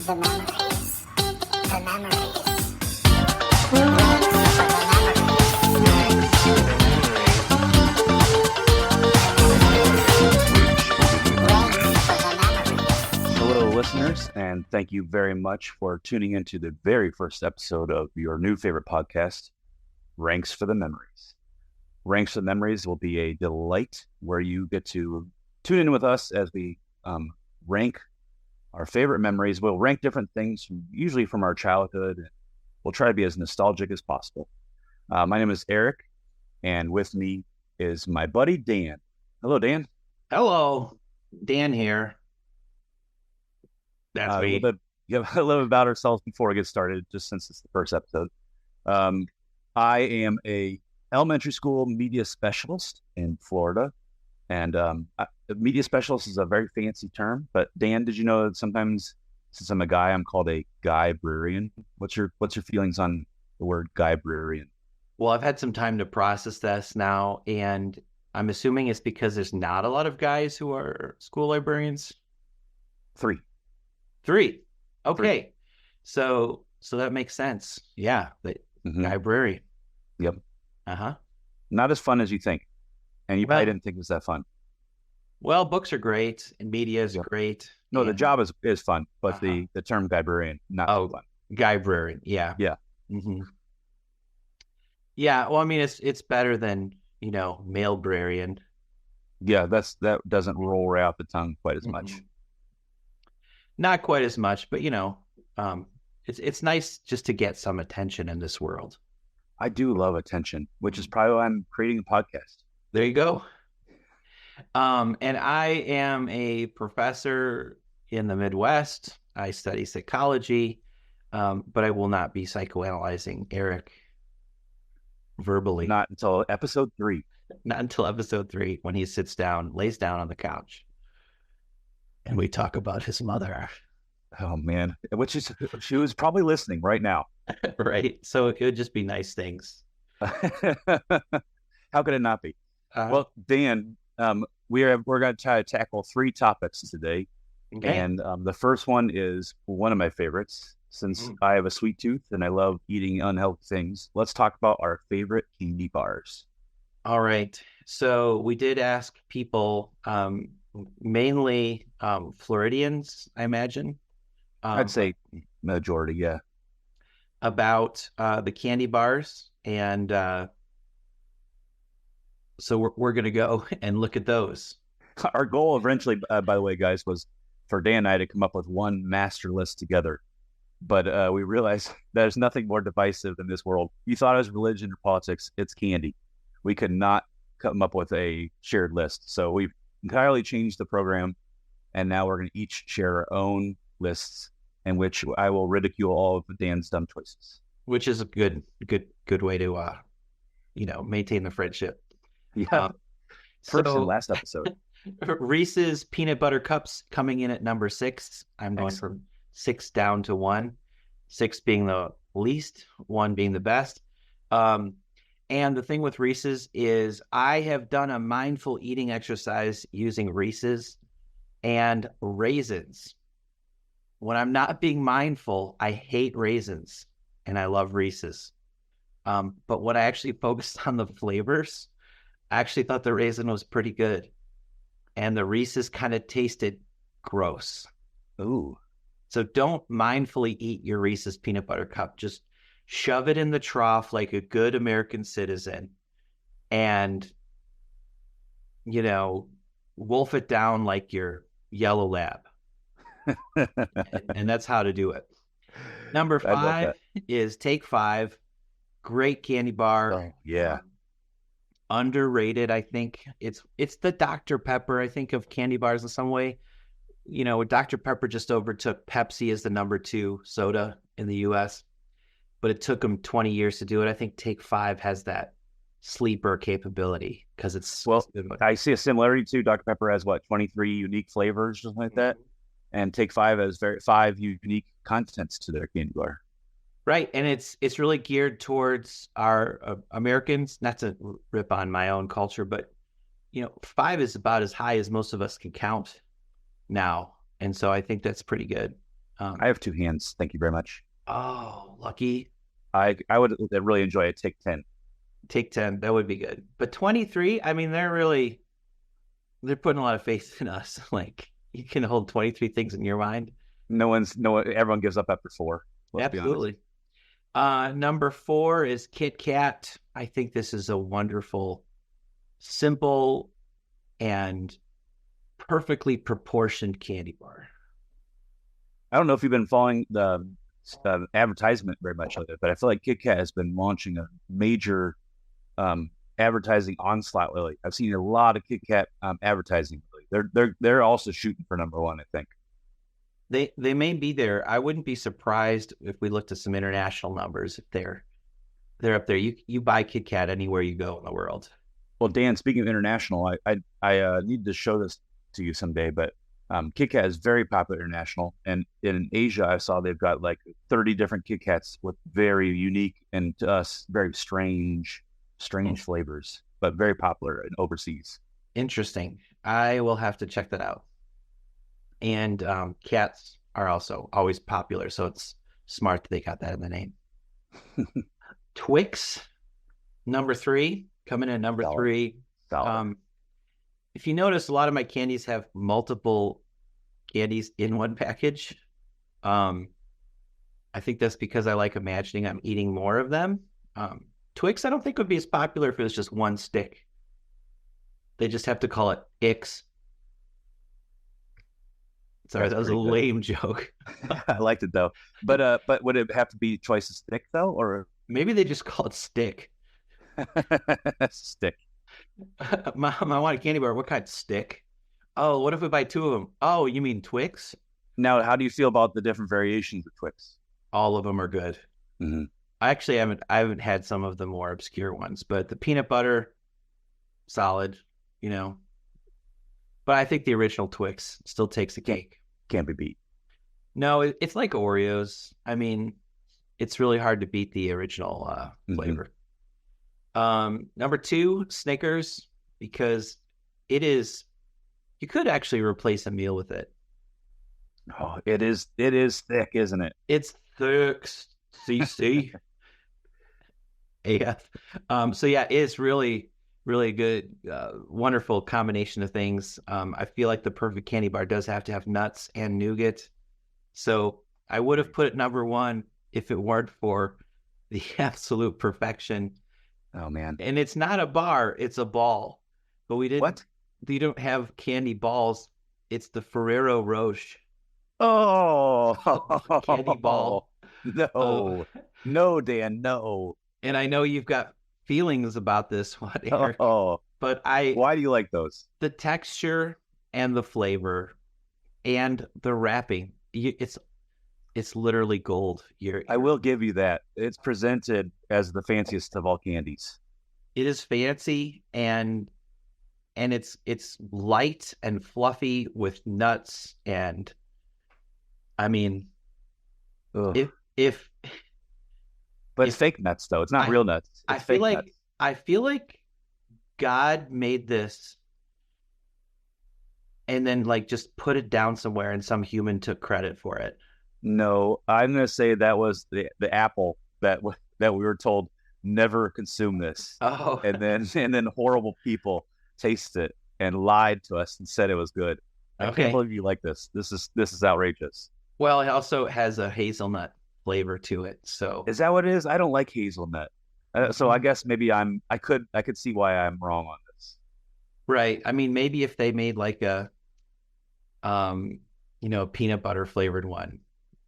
The memories. The memories. Ranks for the memories. Hello, listeners, and thank you very much for tuning into the very first episode of your new favorite podcast, Ranks for the Memories. Ranks for the Memories will be a delight where you get to tune in with us as we rank our favorite memories. We'll rank different things, usually from our childhood. We'll try to be as nostalgic as possible. My name is Eric, and with me is my buddy Dan. Hello, Dan. Hello, Dan here. That's me. A little bit about ourselves before we get started, just since it's the first episode. I am a elementary school media specialist in Florida, and media specialist is a very fancy term. But Dan, did you know that sometimes, since I'm a guy, I'm called a guy-brarian? What's your feelings on the word guy-brarian? Well, I've had some time to process this now, and I'm assuming it's because there's not a lot of guys who are school librarians. Three. Okay. Three. So that makes sense. Yeah, the library. Yep. Uh-huh. Not as fun as you think. And you probably didn't think it was that fun. Well, books are great, and media is great. No, and the job is fun, but the term guy-brarian, not so fun. Guy-brarian, yeah. Yeah. Mm-hmm. Yeah, well, I mean, it's better than, male-brarian. Yeah, that doesn't roll right off the tongue quite as much. Not quite as much, but it's nice just to get some attention in this world. I do love attention, which is probably why I'm creating a podcast. There you go. And I am a professor in the Midwest. I study psychology, but I will not be psychoanalyzing Eric verbally. Not until episode 3. Not until episode 3, when he lays down on the couch, and we talk about his mother. Oh man, she was probably listening right now. Right. So it would just be nice things. How could it not be? Well, Dan, we're going to try to tackle 3 topics today. Okay. And the first one is one of my favorites, since I have a sweet tooth and I love eating unhealthy things. Let's talk about our favorite candy bars. All right. So we did ask people, mainly Floridians, I imagine. I'd say majority, yeah. About the candy bars. And so we're going to go and look at those. Our goal eventually, by the way, guys, was for Dan and I to come up with one master list together. But we realized there's nothing more divisive in this world. You thought it was religion or politics. It's candy. We could not come up with a shared list. So we've entirely changed the program. And now we're going to each share our own lists, in which I will ridicule all of Dan's dumb choices. Which is a good way to, maintain the friendship. Yeah. First and last episode. Reese's peanut butter cups coming in at number 6. I'm going from 6 down to 1. 6 being the least, 1 being the best. And the thing with Reese's is I have done a mindful eating exercise using Reese's and raisins. When I'm not being mindful, I hate raisins and I love Reese's. But when I actually focused on the flavors, I actually thought the raisin was pretty good. And the Reese's kind of tasted gross. Ooh. So don't mindfully eat your Reese's peanut butter cup. Just shove it in the trough like a good American citizen and, wolf it down like your yellow lab. And that's how to do it. Number 5 is Take 5. Great candy bar. Oh, yeah. Underrated, I think. It's the Dr. Pepper, I think, of candy bars in some way. Dr. Pepper just overtook Pepsi as the number 2 soda in the U.S., but it took them 20 years to do it. I think Take 5 has that sleeper capability because it's... Well, I see a similarity too. Dr. Pepper has, 23 unique flavors, something like that? And Take 5 has 5 unique contents to their candy bar. Right, and it's really geared towards our Americans, not to rip on my own culture, but 5 is about as high as most of us can count now, and so I think that's pretty good. I have 2 hands. Thank you very much. Oh, lucky. I would really enjoy a Take 10. Take 10. That would be good. But 23, I mean, they're putting a lot of faith in us. Like, you can hold 23 things in your mind. Everyone gives up after 4. Absolutely. Number 4 is Kit Kat. I think this is a wonderful, simple, and perfectly proportioned candy bar. I don't know if you've been following the advertisement very much lately, but I feel like Kit Kat has been launching a major advertising onslaught lately. I've seen a lot of Kit Kat advertising lately. They're also shooting for number 1, I think. They may be there. I wouldn't be surprised if we looked at some international numbers if they're up there. You buy Kit Kat anywhere you go in the world. Well, Dan, speaking of international, I need to show this to you someday, but Kit Kat is very popular international, and in Asia, I saw they've got like 30 different Kit Kats with very unique and to us very strange flavors, but very popular in overseas. Interesting. I will have to check that out. And cats are also always popular, so it's smart that they got that in the name. Twix, number 3, coming in at number 3. If you notice, a lot of my candies have multiple candies in one package. I think that's because I like imagining I'm eating more of them. Twix, I don't think would be as popular if it was just one stick. They just have to call it Ix. Sorry, that was a lame joke. I liked it though. But would it have to be twice as thick though, or maybe they just call it Stick? Stick. Mom, I want a candy bar. What kind? Stick. Oh, what if we buy 2 of them? Oh, you mean Twix? Now, how do you feel about the different variations of Twix? All of them are good. Mm-hmm. I haven't had some of the more obscure ones, but the peanut butter, solid, But I think the original Twix still takes the cake. Can't be beat. No, it's like Oreos. I mean, it's really hard to beat the original flavor. Number 2, Snickers, because you could actually replace a meal with it. Oh, it is thick, isn't it? It's thick, CC. AF. So yeah, it's really, really good, wonderful combination of things. I feel like the perfect candy bar does have to have nuts and nougat. So I would have put it number 1 if it weren't for the absolute perfection. Oh man! And it's not a bar; it's a ball. But we didn't. What? You don't have candy balls. It's the Ferrero Rocher. Oh, candy ball. No, no, Dan, no. And I know you've got feelings about this one, Eric. But why do you like those? The texture and the flavor and the wrapping. It's literally gold. I will give you that. It's presented as the fanciest of all candies. It is fancy and it's light and fluffy with nuts, and I mean, but it's fake nuts though. It's not real nuts. I feel like God made this and then like just put it down somewhere and some human took credit for it. No, I'm going to say that was the apple that we were told never consume this. Oh, and then horrible people tasted it and lied to us and said it was good. I can't believe you like this. This is outrageous. Well, it also has a hazelnut flavor to it. So is that what it is? I don't like hazelnut. So I guess maybe I could see why I'm wrong on this. Right. I mean, maybe if they made like a peanut butter flavored one,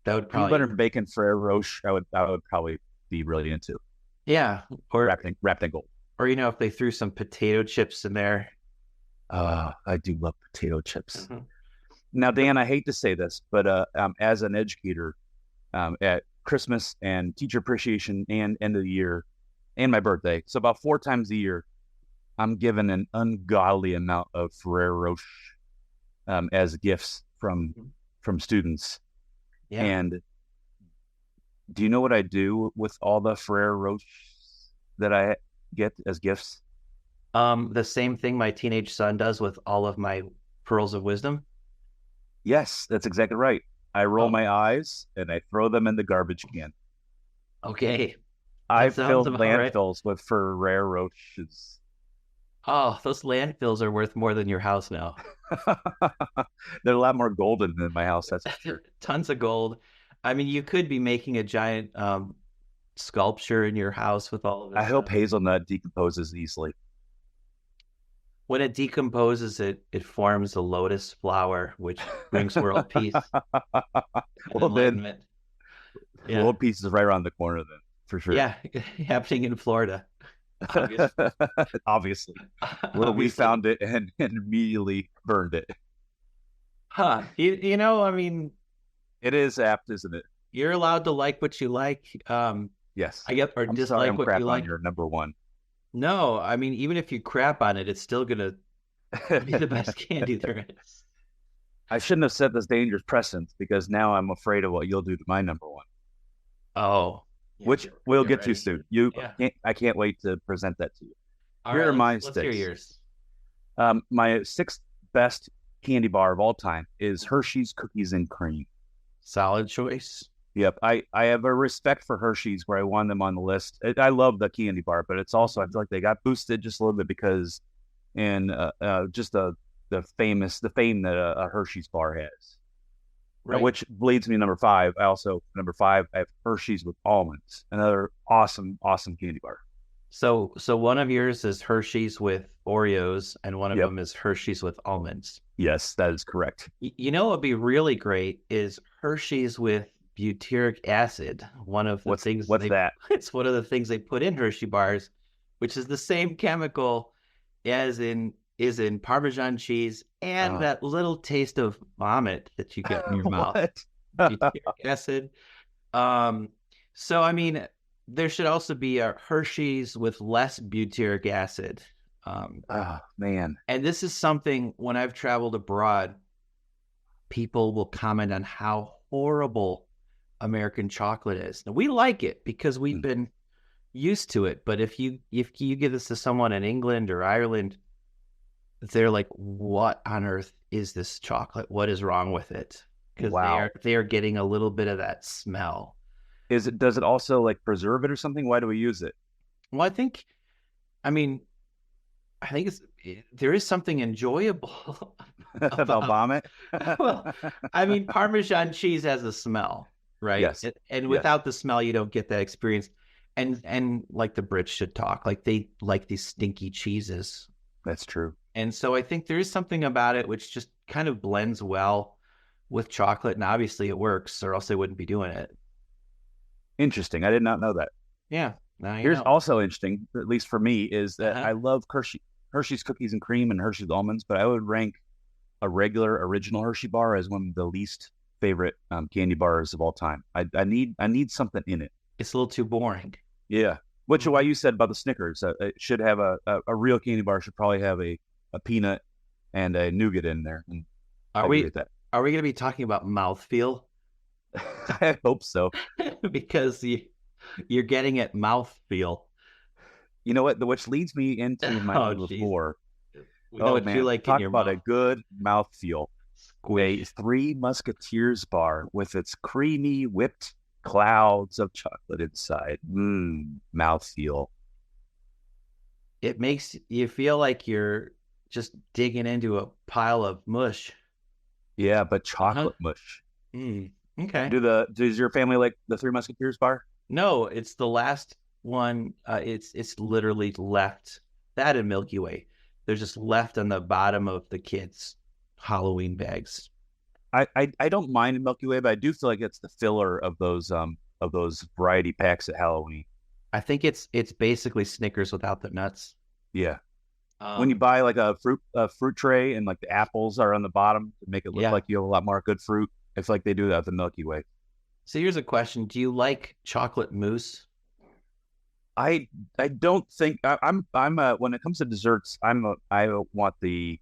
that would probably peanut butter and bacon Ferrero Rocher. I would probably be really into. Yeah, or wrapped in gold. Or if they threw some potato chips in there. I do love potato chips. Mm-hmm. Now, Dan, I hate to say this, but as an educator, at Christmas and teacher appreciation and end of the year and my birthday, so about 4 times a year, I'm given an ungodly amount of Ferrero Rocher as gifts from students. Yeah. And do you know what I do with all the Ferrero Rochers that I get as gifts? The same thing my teenage son does with all of my pearls of wisdom. Yes, that's exactly right. I roll Oh. my eyes and I throw them in the garbage can. Okay. I've sounds filled about right. landfills with Ferrero Rochers. Oh, those landfills are worth more than your house now. They're a lot more golden than my house, that's for sure. Tons of gold. I mean, you could be making a giant sculpture in your house with all of this I hope stuff. hazelnut decomposes easily. When it decomposes, it forms a lotus flower, which brings world peace and Well, then, enlightenment. Yeah. world peace is right around the corner then, for sure. Yeah, happening in Florida. Obviously. Obviously. Where we Obviously. found it and immediately burned it. Huh. You know, I mean, It is apt, isn't it? you're allowed to like what you like. Yes. I guess, or I'm sorry dislike I'm what crap you on like. your number one. No, I mean, even if you crap on it, it's still gonna be the best candy there is. I shouldn't have set this dangerous precedent because now I'm afraid of what you'll do to my number one, Oh, yeah, which you're- we'll you're get to ready. soon. Yeah. I can't wait to present that to you. All Here right, are my let's hear sticks. yours. My sixth best candy bar of all time is Hershey's Cookies and Cream. Solid choice. Yep, I have a respect for Hershey's where I won them on the list. I love the candy bar, but it's also I feel like they got boosted just a little bit because in just the fame that a Hershey's bar has. Right. Which leads me to number five. Number five, I have Hershey's with almonds, another awesome candy bar. So one of yours is Hershey's with Oreos, and one of Yep. them is Hershey's with almonds. Yes, that is correct. You know what would be really great is Hershey's with butyric acid. One of the What's things that? It's one of the things they put in Hershey bars, which is the same chemical as in Parmesan cheese and that little taste of vomit that you get in your mouth. What? Butyric acid. So I mean, there should also be a Hershey's with less butyric acid. Oh man. And this is something when I've traveled abroad, people will comment on how horrible American chocolate is. Now we like it because we've been used to it. But if you give this to someone in England or Ireland, they're like, "What on earth is this chocolate? What is wrong with it?" Because Wow. they are getting a little bit of that smell. Does it also like preserve it or something? Why do we use it? Well, I think there is something enjoyable About vomit? Well, I mean, Parmesan cheese has a smell, right? Yes. And Yes. without the smell, you don't get that experience. And like the Brits should talk, like they like these stinky cheeses. That's true. And so I think there is something about it which just kind of blends well with chocolate. And obviously it works, or else they wouldn't be doing it. Interesting. I did not know that. Yeah. Now you Here's know. also interesting, at least for me, is that Uh-huh. I love Hershey's Cookies and Cream and Hershey's Almonds, but I would rank a regular original Hershey bar as one of the least favorite candy bars of all time. I need something in it. It's a little too boring. Yeah. Which is why you said about the Snickers. It should have a real candy bar should probably have a peanut and a nougat in there. And I Are agree we with that? are we going to be talking about mouthfeel? I hope so. Because you're getting at mouthfeel. You know what? Which leads me into my Oh, number geez. four. We know what you like Talk in your about mouth. a good mouthfeel. A Squish. Three Musketeers bar with its creamy whipped clouds of chocolate inside. Mouthfeel. It makes you feel like you're just digging into a pile of mush. Yeah, but chocolate mush. Okay. Does your family like the Three Musketeers bar? No, it's the last one. It's literally left. That and Milky Way. They're just left on the bottom of the kids' Halloween bags. I don't mind Milky Way, but I do feel like it's the filler of those variety packs at Halloween. I think it's basically Snickers without the nuts. Yeah. When you buy like a fruit tray and like the apples are on the bottom to make it look like you have a lot more good fruit, I feel like they do that with the Milky Way. So here's a question: do you like chocolate mousse? I don't think I'm when it comes to desserts, I want the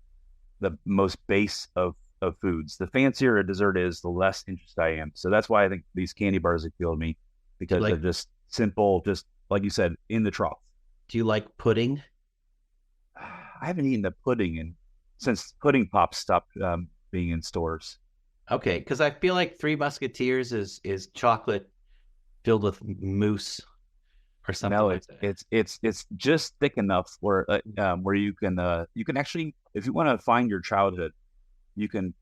most base of foods. The fancier a dessert is, the less interested I am. So that's why I think these candy bars appeal to me, because they're just simple, just like you said, in the trough. Do you like pudding? I haven't eaten the pudding since Pudding Pops stopped being in stores. Okay, because I feel like Three Musketeers is chocolate filled with mousse or something No, like that. it's just thick enough where you can actually, if you want to find your childhood, you can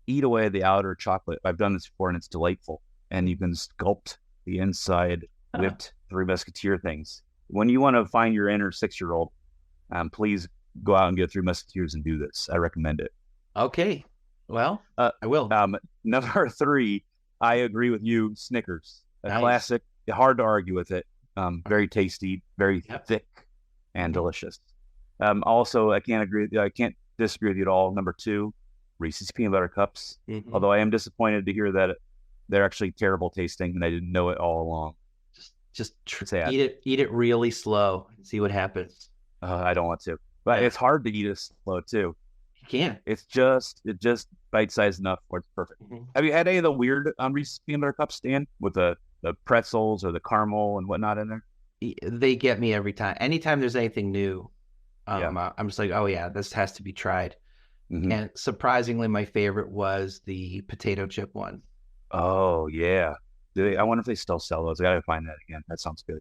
eat away the outer chocolate. I've done this before and it's delightful. And you can sculpt the inside Huh. whipped Three Musketeer things. When you want to find your inner 6-year-old, please go out and get Three Musketeers and do this. I recommend it. Okay, well, Uh, I will. Number 3, I agree with you. Snickers, a Nice. classic. Hard to argue with it. Very tasty, very Yep. thick, and Mhm. delicious. Also, I can't agree with you. I can't disagree with you at all. Number 2, Reese's peanut butter cups. Mhm. Although I am disappointed to hear that they're actually terrible tasting, and I didn't know it all along. Just Sad. eat it really slow and see what happens. I don't want to, but Yeah, it's hard to eat it slow too. you can. It just bite sized enough where it's perfect. Mhm. Have you had any of the weird Reese's peanut butter cups, Stan, with the pretzels or the caramel and whatnot in there? They get me every time. Anytime there's anything new, Yeah. I'm just like, oh yeah, this has to be tried. Hmm. And surprisingly, my favorite was the potato chip one. Oh yeah. I wonder if they still sell those. I gotta find that again. That sounds good.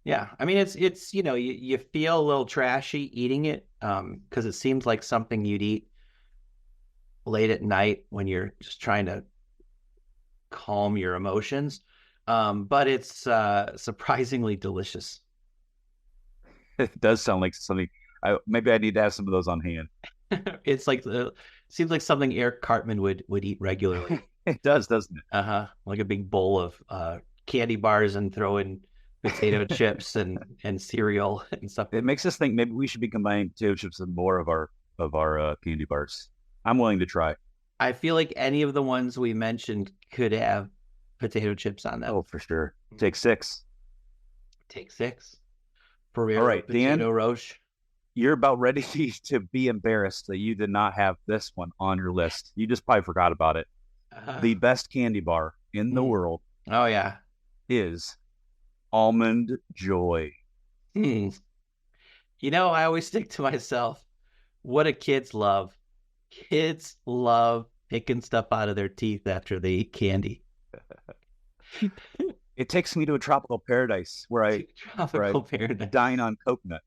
Yeah, I mean it's you feel a little trashy eating it because it seems like something you'd eat late at night when you're just trying to calm your emotions. But it's surprisingly delicious. It does sound like something. Maybe I need to have some of those on hand. It's like the seems like something Eric Cartman would eat regularly. It does, doesn't it? Uh-huh. Like a big bowl of candy bars and throw in potato chips and cereal and stuff. It makes us think maybe we should be combining potato chips with more of our candy bars. I'm willing to try. I feel like any of the ones we mentioned could have potato chips on them. Oh, for sure. Take 6. Take 6. All Ferrero right, Dan, Potato Roche. you're about ready to be embarrassed that you did not have this one on your list. You just probably forgot about it. Uh, The best candy bar in the mm. world Oh yeah. is Almond Joy. Hmm. You know, I always think to myself, what do kids love? Kids love picking stuff out of their teeth after they eat candy. It takes me to a tropical paradise where I Tropical paradise. dine on coconut.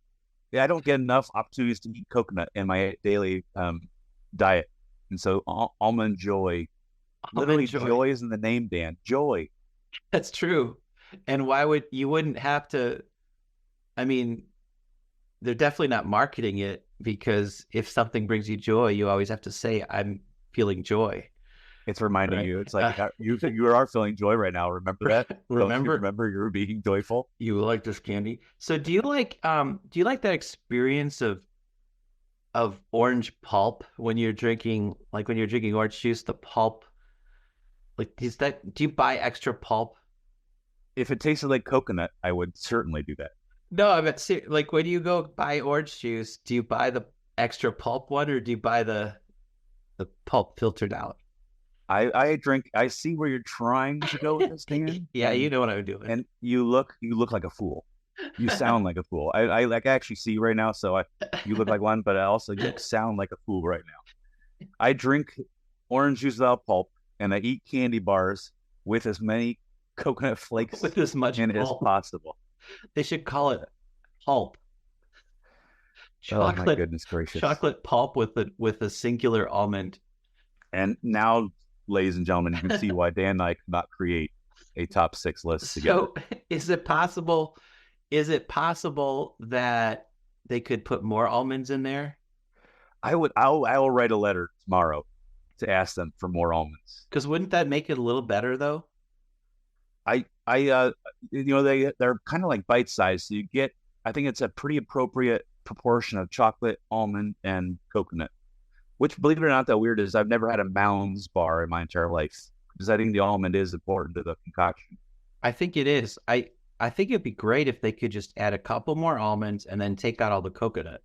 Yeah, I don't get enough opportunities to eat coconut in my daily diet. And so Almond Joy, literally Almond Joy. joy is in the name, Dan. Joy. That's true. And why would you wouldn't have to? I mean, they're definitely not marketing it because if something brings you joy, you always have to say, "I'm feeling joy." It's reminding Right. you. It's like you are feeling joy right now. Remember that? Don't you Remember, remember you're being joyful? you like this candy. So do you like that experience of orange pulp when you're drinking orange juice, the pulp? Like do you buy extra pulp? If it tasted like coconut, I would certainly do that. No, I meant like when you go buy orange juice, do you buy the extra pulp one or do you buy the pulp filtered out? I drink. I see where you're trying to go with this, Dan. Yeah, you know what I'm doing. And you look like a fool. You sound like a fool. I like actually see you right now, so you look like one, but I also you sound like a fool right now. I drink orange juice without pulp, and I eat candy bars with as many coconut flakes With as much in it as pulp. possible. They should call it pulp. Oh my Chocolate goodness gracious! chocolate pulp with a singular almond. And now, ladies and gentlemen, you can see why Dan and I could not create a top 6 list together. So is it possible that they could put more almonds in there? I will write a letter tomorrow to ask them for more almonds. Because wouldn't that make it a little better though? They're kind of like bite sized. So you get, I think it's a pretty appropriate proportion of chocolate, almond, and coconut. Which, believe it or not, that weird is I've never had a Mounds bar in my entire life because I think the almond is important to the concoction. I think it is. I think it'd be great if they could just add a couple more almonds and then take out all the coconut.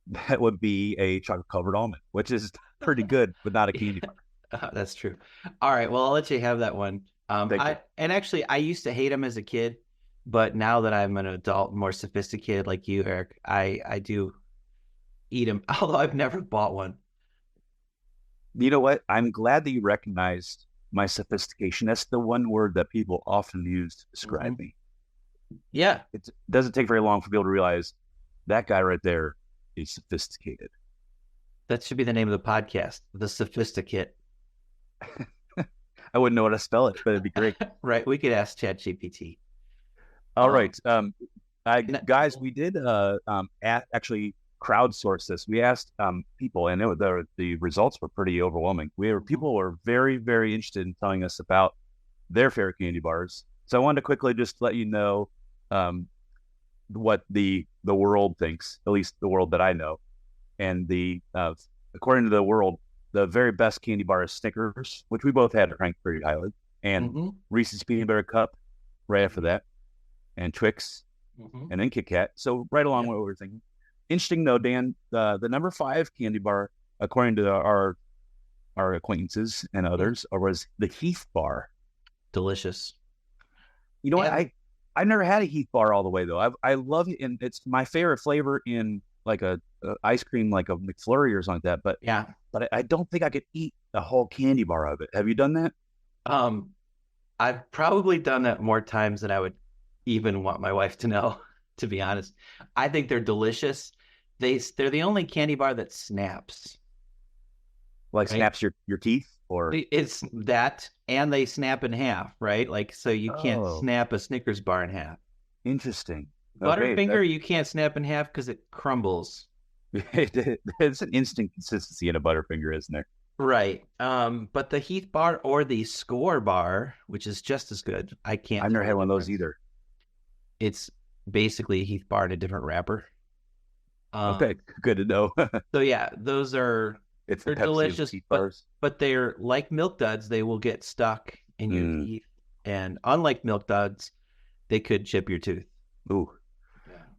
That would be a chocolate covered almond, which is pretty good, but not a candy bar. That's true. All right. Well, I'll let you have that one. Thank you. Actually, I used to hate them as a kid, but now that I'm an adult, more sophisticated like you, Eric, I do eat them. Although I've never bought one. You know what? I'm glad that you recognized my sophistication. That's the one word that people often use to describe me. Yeah. It doesn't take very long for people to realize that guy right there is sophisticated. That should be the name of the podcast, The Sophisticate. I wouldn't know how to spell it, but it'd be great. Right. We could ask ChatGPT. All right. Guys, we did actually crowdsource this. We asked people, and the results were pretty overwhelming. People were very, very interested in telling us about their favorite candy bars. So I wanted to quickly just let you know what the world thinks, at least the world that I know. And according to the world, the very best candy bar is Snickers, which we both had ranked pretty highly, and Reese's Peanut Butter Cup right after that, and Twix, and then Kit Kat. So right along with what we're thinking. Interesting though, Dan, the number 5 candy bar, according to our acquaintances and others, was the Heath bar. Delicious. You know what? I've never had a Heath bar all the way though. I love it, and it's my favorite flavor in like a ice cream, like a McFlurry or something like that. But I don't think I could eat a whole candy bar of it. Have you done that? I've probably done that more times than I would even want my wife to know, to be honest. I think they're delicious. They're the only candy bar that snaps. Like snaps your teeth? Or it's that, and they snap in half, right? Like, so you can't snap a Snickers bar in half. Interesting. Butterfinger, you can't snap in half because it crumbles. It's an instant consistency in a Butterfinger, isn't there? Right. But the Heath bar or the Score bar, which is just as good. I've never had one of those either. It's basically a Heath bar in a different wrapper. Okay, good to know. So yeah, those are they're delicious, but they're like Milk Duds. They will get stuck in your teeth, and unlike Milk Duds, they could chip your tooth. Ooh.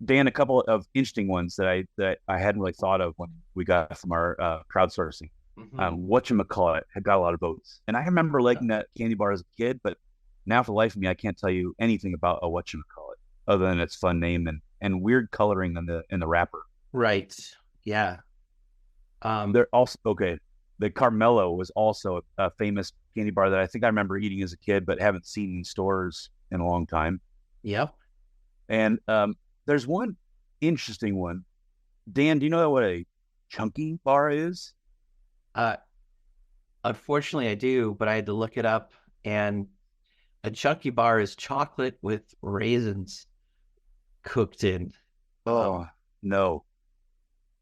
Dan, a couple of interesting ones that I hadn't really thought of when we got from our crowdsourcing. Whatchamacallit had got a lot of votes. And I remember liking that candy bar as a kid, but now for the life of me, I can't tell you anything about a whatchamacallit other than its fun name and weird coloring in the wrapper. Right. Yeah. They're also, the Carmelo was also a famous candy bar that I think I remember eating as a kid, but haven't seen in stores in a long time. Yep. And there's one interesting one. Dan, do you know what a chunky bar is? Unfortunately, I do, but I had to look it up. And a chunky bar is chocolate with raisins cooked in. Oh, no.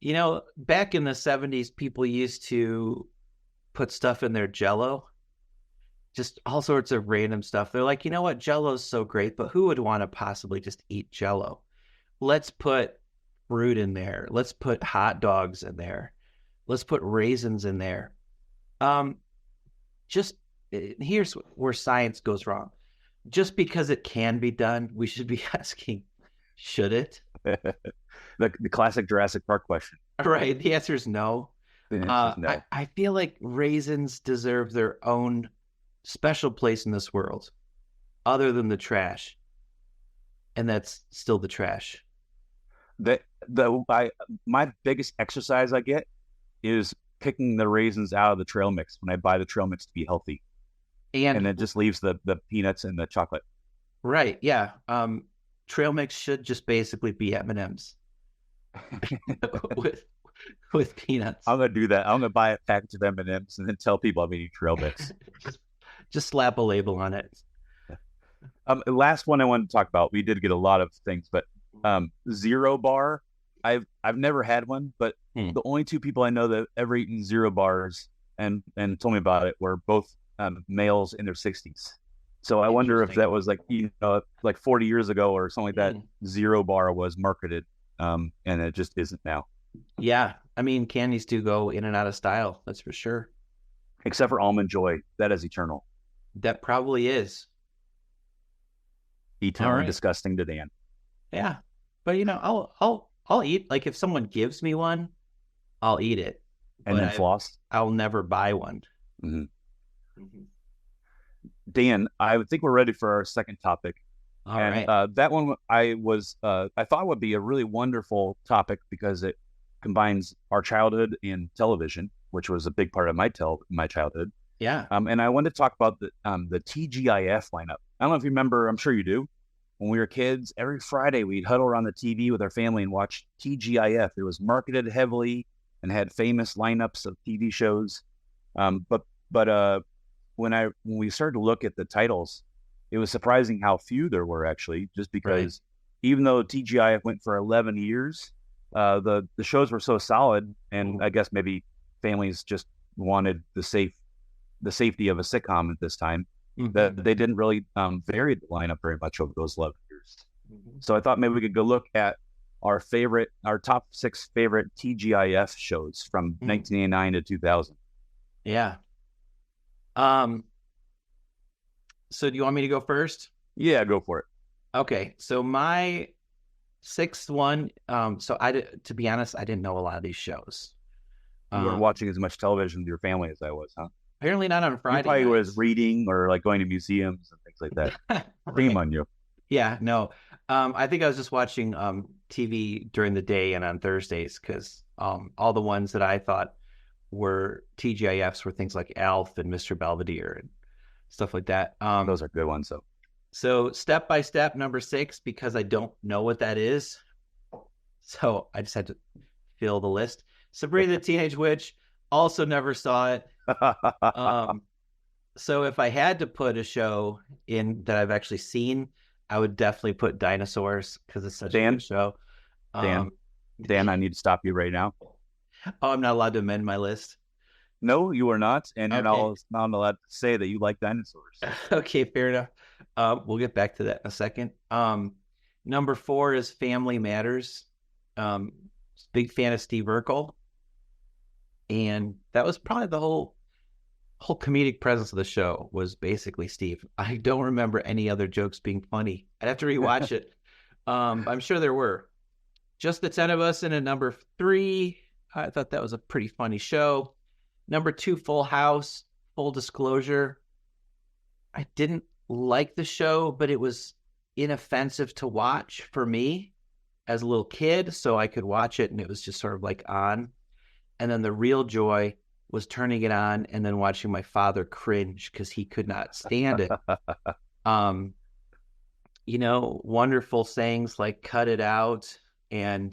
You know, back in the 70s, people used to put stuff in their Jell-O. Just all sorts of random stuff. They're like, you know what? Jell-O's so great, but who would want to possibly just eat Jell-O? Let's put fruit in there. Let's put hot dogs in there. Let's put raisins in there. Here's where science goes wrong. Just because it can be done, we should be asking, should it? The classic Jurassic Park question. Right. The answer is no. The answer is no. I feel like raisins deserve their own special place in this world, other than the trash. And that's still the trash. My biggest exercise I get is picking the raisins out of the trail mix when I buy the trail mix to be healthy. And it just leaves the peanuts and the chocolate. Right. Yeah. Trail mix should just basically be M&Ms with peanuts. I'm gonna do that. I'm gonna buy a package of M&Ms and then tell people I'm eating trail mix. just slap a label on it. Last one I wanted to talk about. We did get a lot of things, but Zero Bar. I've never had one, but the only two people I know that have ever eaten Zero Bars and told me about it were both males in their 60s. So I wonder if that was like 40 years ago or something like that. Zero Bar was marketed, and it just isn't now. Yeah, I mean, candies do go in and out of style. That's for sure. Except for Almond Joy, that is eternal. That probably is eternally disgusting to Dan. Yeah, but I'll eat. Like if someone gives me one, I'll eat it. And then floss. I'll never buy one. Mm-hmm. Mm-hmm. Dan, I think we're ready for our second topic. All right. That one I thought would be a really wonderful topic because it combines our childhood and television. which was a big part of my childhood. Yeah. And I wanted to talk about the TGIF lineup. I don't know if you remember. I'm sure you do. When we were kids, every Friday we'd huddle around the TV with our family and watch TGIF. It was marketed heavily and had famous lineups of TV shows. But when we started to look at the titles, it was surprising how few there were actually. Just because even though TGIF went for 11 years, the shows were so solid, and I guess maybe families just wanted the safety of a sitcom at this time. That they didn't really vary the lineup very much over those 11 years. So I thought maybe we could go look at our top 6 favorite TGIF shows from 1989 to 2000. Yeah. So do you want me to go first? Yeah, go for it. Okay. So my 6th one, to be honest, I didn't know a lot of these shows. You weren't watching as much television with your family as I was, huh? Apparently not on Friday. You probably nights. was reading or like going to museums and things like that. Shame on you. Yeah, no. I think I was just watching TV during the day and on Thursdays because all the ones that I thought were TGIFs were things like Alf and Mr. Belvedere and stuff like that. Those are good ones, though. So Step by Step, number 6, because I don't know what that is. So I just had to fill the list. Sabrina the Teenage Witch, also never saw it. So if I had to put a show in that I've actually seen, I would definitely put Dinosaurs because it's such a good show. Dan, I need to stop you right now. Oh, I'm not allowed to amend my list. No, you are not, and Okay. you're not allowed to say that you like dinosaurs. Okay, fair enough. We'll get back to that in a second. Number 4 is Family Matters. Big fan of Steve Urkel, and that was probably the whole comedic presence of the show was basically Steve. I don't remember any other jokes being funny. I'd have to rewatch it. I'm sure there were. Just the 10 of Us in at number 3. I thought that was a pretty funny show. Number 2, Full House. Full disclosure, I didn't like the show, but it was inoffensive to watch for me as a little kid, so I could watch it, and it was just sort of like on. And then the real joy was turning it on and then watching my father cringe because he could not stand it. Wonderful sayings like "cut it out" and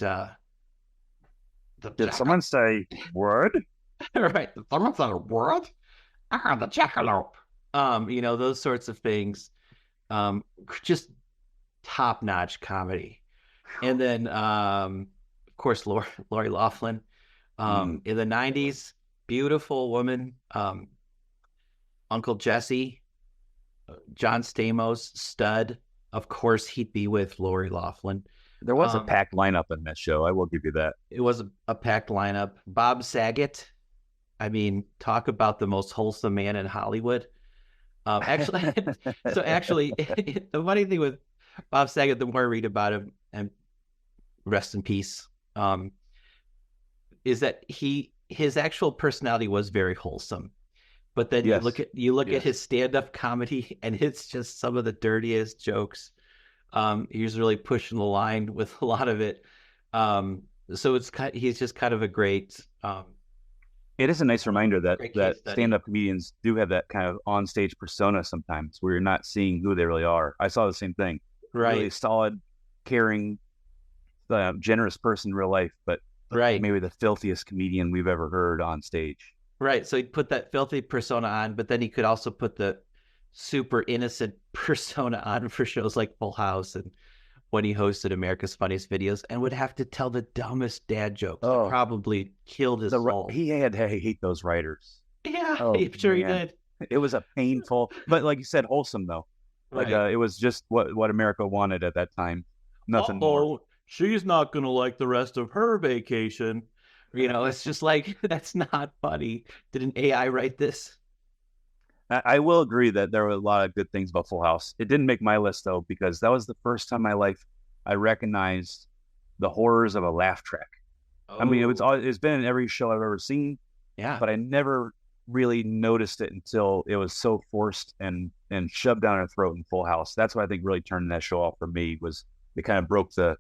Did someone say word? Right? Did someone say word? The jackalope. Those sorts of things. Just top-notch comedy. And then, of course, Lori Loughlin. In the 90s, beautiful woman. Uncle Jesse, John Stamos, stud. Of course, he'd be with Lori Loughlin. There was a packed lineup in that show. I will give you that. It was a packed lineup. Bob Saget. I mean, talk about the most wholesome man in Hollywood. Actually, the funny thing with Bob Saget, the more I read about him, and rest in peace, is that his actual personality was very wholesome. But then you look at his stand-up comedy, and it's just some of the dirtiest jokes. He's really pushing the line with a lot of it. So he's just kind of a great. It is a nice reminder that study. stand-up comedians do have that kind of on-stage persona sometimes, where you're not seeing who they really are. I saw the same thing. Right, really solid, caring, generous person in real life, but maybe the filthiest comedian we've ever heard on stage. Right. So he'd put that filthy persona on, but then he could also put the super innocent persona on for shows like Full House and when he hosted America's Funniest Videos and would have to tell the dumbest dad jokes. That probably killed his soul. He had to hate those writers. Yeah, I'm sure he did. It was a painful, but like you said, whole,some though. Like it was just what America wanted at that time. Nothing more. She's not going to like the rest of her vacation. It's just like, that's not funny. Did an AI write this? I will agree that there were a lot of good things about Full House. It didn't make my list, though, because that was the first time in my life I recognized the horrors of a laugh track. Oh. I mean, it's been in every show I've ever seen, but I never really noticed it until it was so forced and shoved down our throat in Full House. That's what I think really turned that show off for me, was it kind of broke the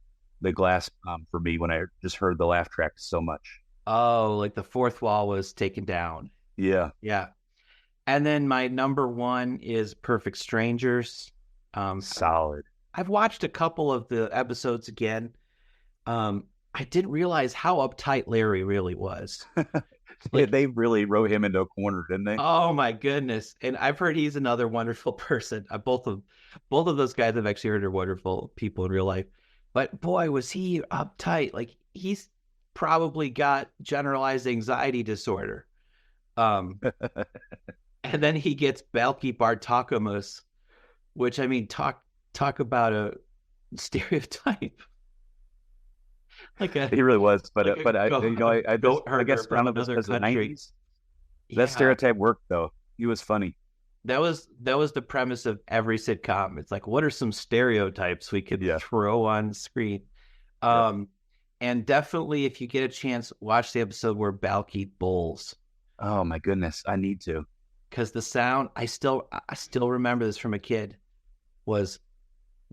glass for me when I just heard the laugh track so much. Oh, like the fourth wall was taken down. Yeah. Yeah. And then my number one is Perfect Strangers. Solid. I've watched a couple of the episodes again. I didn't realize how uptight Larry really was. Yeah, they really wrote him into a corner, didn't they? Oh my goodness! And I've heard he's another wonderful person. Both of those guys I've actually heard are wonderful people in real life. But boy, was he uptight! Like he's probably got generalized anxiety disorder. Um, and then he gets Balky Bartokomous, which I mean, talk about a stereotype. He really was, but like but I goat, you know I guess from around another because of the country. 90s. Yeah, That stereotype worked though. He was funny. that was the premise of every sitcom. It's like, what are some stereotypes we could Yeah. throw on screen? Yeah. And definitely, if you get a chance, watch the episode where Balky bowls, Oh my goodness, I need to. because the sound I still remember this from a kid was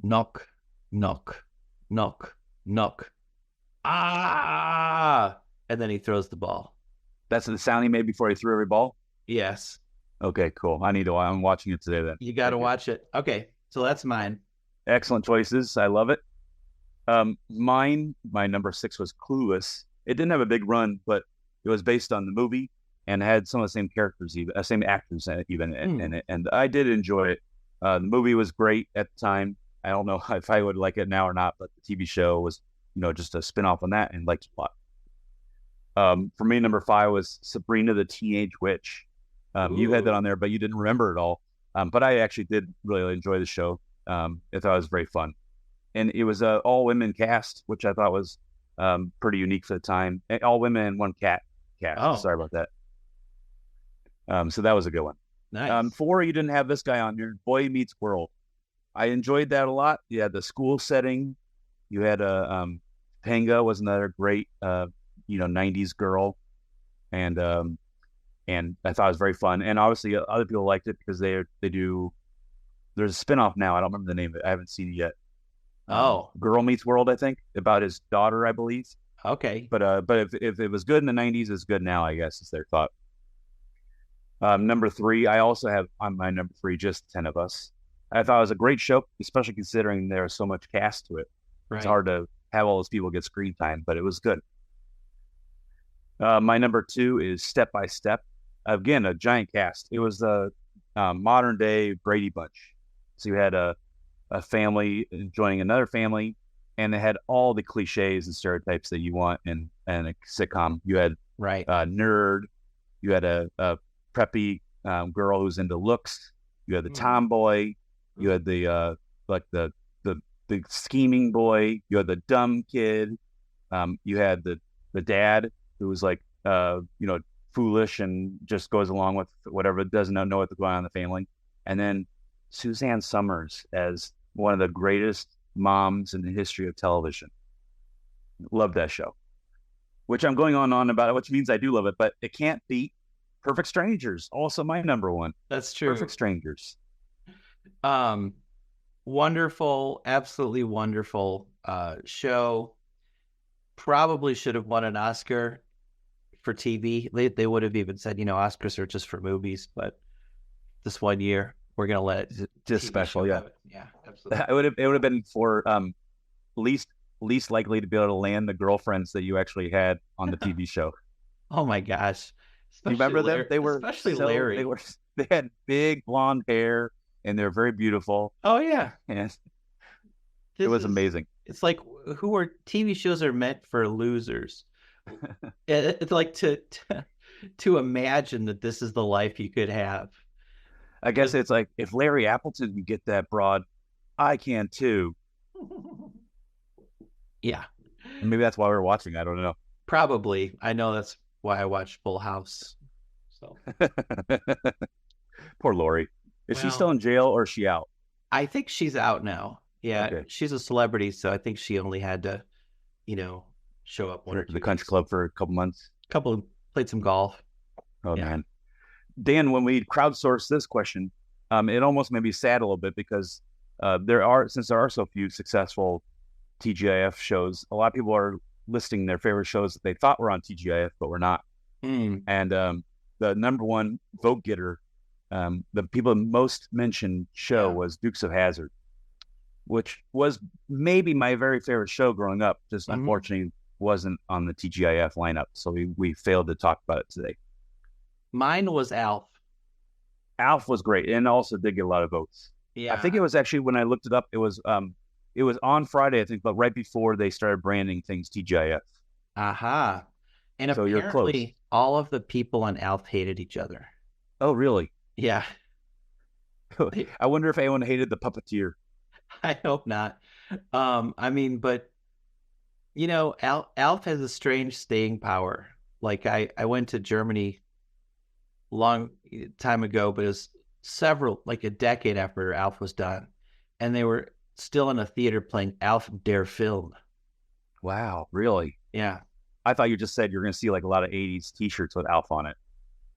knock, knock, knock, knock, ah, and then he throws the ball. That's the sound he made before he threw every ball. Yes, Okay, cool. I need to. I'm watching it today then. you got to Thank you. watch it. Okay, so that's mine. Excellent choices. I love it. My number 6 was Clueless. It didn't have a big run, but it was based on the movie and had some of the same characters, even same actors even in it. And I did enjoy it. The movie was great at the time. I don't know if I would like it now or not, but the TV show was, just a spin-off on that and liked it a lot. For me, number 5 was Sabrina the Teenage Witch. You had that on there, but you didn't remember it all. But I actually did really enjoy the show. I thought it was very fun. And it was a all-women cast, which I thought was pretty unique for the time. All women and one cast. Oh. Sorry about that. So that was a good one. Nice. 4, you didn't have this guy on here, Boy Meets World. I enjoyed that a lot. You had the school setting. You had Panga was another great 90s girl. And I thought it was very fun. And obviously other people liked it because they do. There's a spinoff now. I don't remember the name of it. I haven't seen it yet. Girl Meets World, I think, about his daughter, I believe. Okay. But if it was good in the 90s, it's good now, I guess, is their thought. Number 3, I also have on my number 3, Just 10 of Us. I thought it was a great show, especially considering there's so much cast to it. Right. It's hard to have all those people get screen time, but it was good. My number 2 is Step by Step. Again, a giant cast. It was the modern day Brady Bunch. So you had a family joining another family, and they had all the cliches and stereotypes that you want in a sitcom. You had Right. a nerd. You had a preppy girl who's into looks. You had the tomboy. You had the the scheming boy. You had the dumb kid. You had the dad who was like foolish and just goes along with whatever, doesn't know what's going on in the family. And then Suzanne Summers as one of the greatest moms in the history of television. Love that show. Which I'm going on about it, which means I do love it, but it can't beat Perfect Strangers. Also my number 1. That's true. Perfect Strangers. Wonderful, absolutely wonderful show. Probably should have won an Oscar for TV. They would have even said, Oscars are just for movies, but this one year we're gonna let it just TV special, show yeah. have it. Yeah, absolutely. It would have been for least likely to be able to land the girlfriends that you actually had on the TV show. Oh my gosh. Do you remember them? They were especially Larry. They had big blonde hair and they're very beautiful. Oh yeah. And it was amazing. It's like TV shows are meant for losers. It's like to imagine that this is the life you could have. I guess it's like if Larry Appleton can get that broad, I can too. Yeah. And maybe that's why we're watching. I don't know. Probably. I know that's why I watch Full House. So poor Lori. Is she still in jail or is she out? I think she's out now. Yeah. Okay. She's a celebrity, so I think she only had to, show up one or two the country club for a couple months. Played some golf. Oh yeah. Man. Dan, when we crowdsourced this question, it almost made me sad a little bit because since there are so few successful TGIF shows, a lot of people are listing their favorite shows that they thought were on TGIF, but were not. And the number one vote getter, the people most mentioned show was Dukes of Hazzard, which was maybe my very favorite show growing up. Just unfortunately wasn't on the TGIF lineup, so we failed to talk about it today. Mine was Alf. Alf was great, and also did get a lot of votes. Yeah, I think it was actually, when I looked it up, it was on Friday, I think, but right before they started branding things TGIF. Aha. And So you're close. apparently all of the people on Alf hated each other. Oh, really? Yeah. I wonder if anyone hated the puppeteer. I hope not. I mean, but you know, Alf has a strange staying power. Like I went to Germany long time ago, but it was like a decade after Alf was done, and they were still in a theater playing Alf Der Film. Wow, really? Yeah. I thought you just said you're going to see like a lot of 80s t-shirts with Alf on it.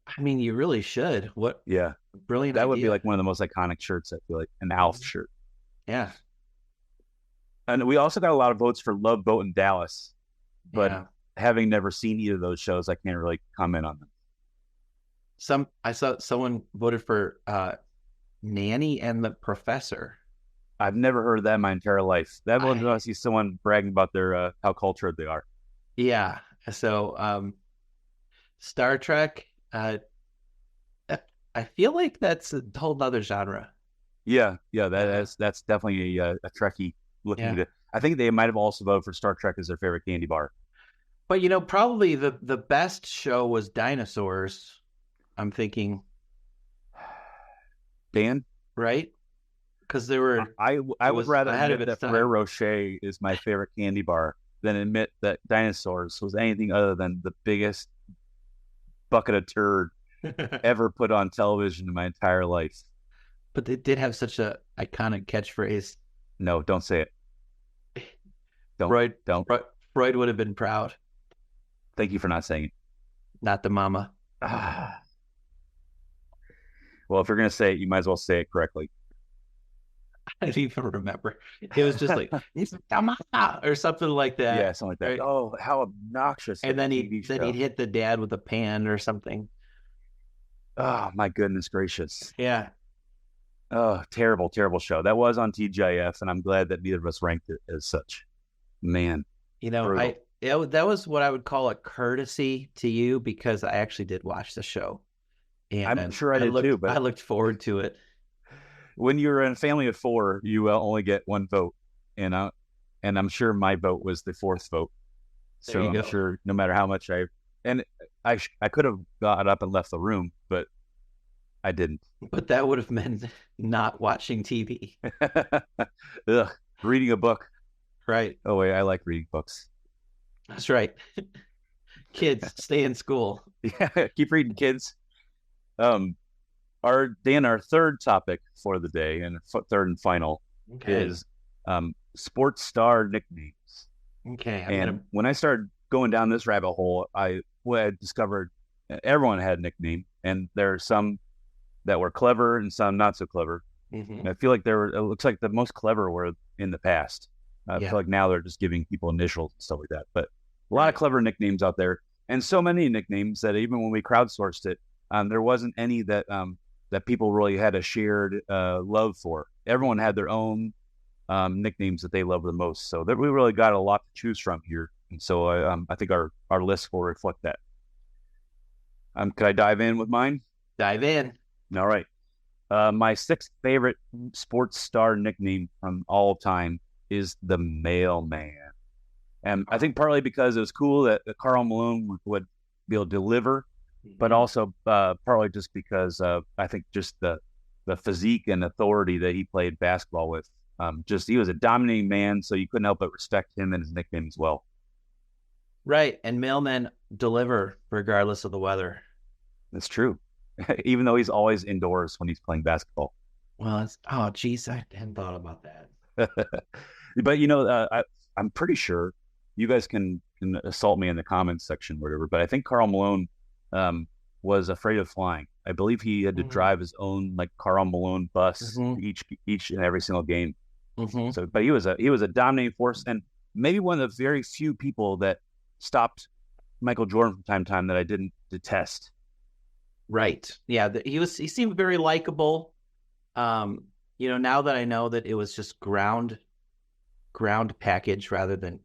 I mean, you really should. What? Yeah. Brilliant That would idea. be like one of the most iconic shirts, I feel like, an Alf shirt. Yeah. And we also got a lot of votes for Love Boat in Dallas, but Yeah. having never seen either of those shows, I can't really comment on them. I saw someone voted for Nanny and the Professor. I've never heard of that in my entire life. That was when I see someone bragging about their how cultured they are. Yeah. So Star Trek, I feel like that's a whole other genre. Yeah, that's definitely a Trekkie looking at it. I think they might have also voted for Star Trek as their favorite candy bar. But you know, probably the best show was Dinosaurs. I'm thinking, Dan, right? Because there were. I would rather admit that time. Ferrero Rocher is my favorite candy bar than admit that Dinosaurs was anything other than the biggest bucket of turd ever put on television in my entire life. But they did have such a iconic catchphrase. No, don't say it. Don't. Freud would have been proud. Thank you for not saying it. Not the mama. Well, if you're going to say it, you might as well say it correctly. I don't even remember. It was just like, it's the mama or something like that. Yeah, something like that. Right? Oh, how obnoxious. And then he'd hit the dad with a pan or something. Oh, my goodness gracious. Yeah. Oh, terrible, terrible show. That was on TGIF, and I'm glad that neither of us ranked it as such. Man. You know, that was what I would call a courtesy to you, because I actually did watch the show. And I'm sure I did too, but I looked forward to it. When you're in a family of four, you only get one vote, and I'm sure my vote was the fourth vote. So I'm sure no matter how much I could have got up and left the room, but I didn't. But that would have meant not watching TV. Ugh, reading a book. Right. Oh wait, I like reading books. That's right. Kids, stay in school. Yeah, keep reading, kids. Our third topic for the day, and third and final, is sports star nicknames. Okay. When I started going down this rabbit hole, I discovered everyone had a nickname, and there are some that were clever and some not so clever. And I feel like it looks like the most clever were in the past. I feel like now they're just giving people initials and stuff like that. But a lot of clever nicknames out there, and so many nicknames that even when we crowdsourced it, there wasn't any that people really had a shared love for. Everyone had their own nicknames that they love the most. So we really got a lot to choose from here. And so I think our list will reflect that. Could I dive in with mine? Dive in. All right. My sixth favorite sports star nickname from all time is the Mailman. And I think partly because it was cool that Karl Malone would be able to deliver, but also partly just because I think just the physique and authority that he played basketball with. He was a dominating man, so you couldn't help but respect him and his nickname as well. Right, and mailmen deliver regardless of the weather. That's true, even though he's always indoors when he's playing basketball. Well, I hadn't thought about that. But I'm pretty sure you guys can assault me in the comments section, or whatever. But I think Karl Malone was afraid of flying. I believe he had to drive his own Karl Malone bus each and every single game. So, but he was a dominating force, and maybe one of the very few people that stopped Michael Jordan from time to time that I didn't detest. Right. Yeah. He seemed very likable. Now that I know that it was just ground package rather than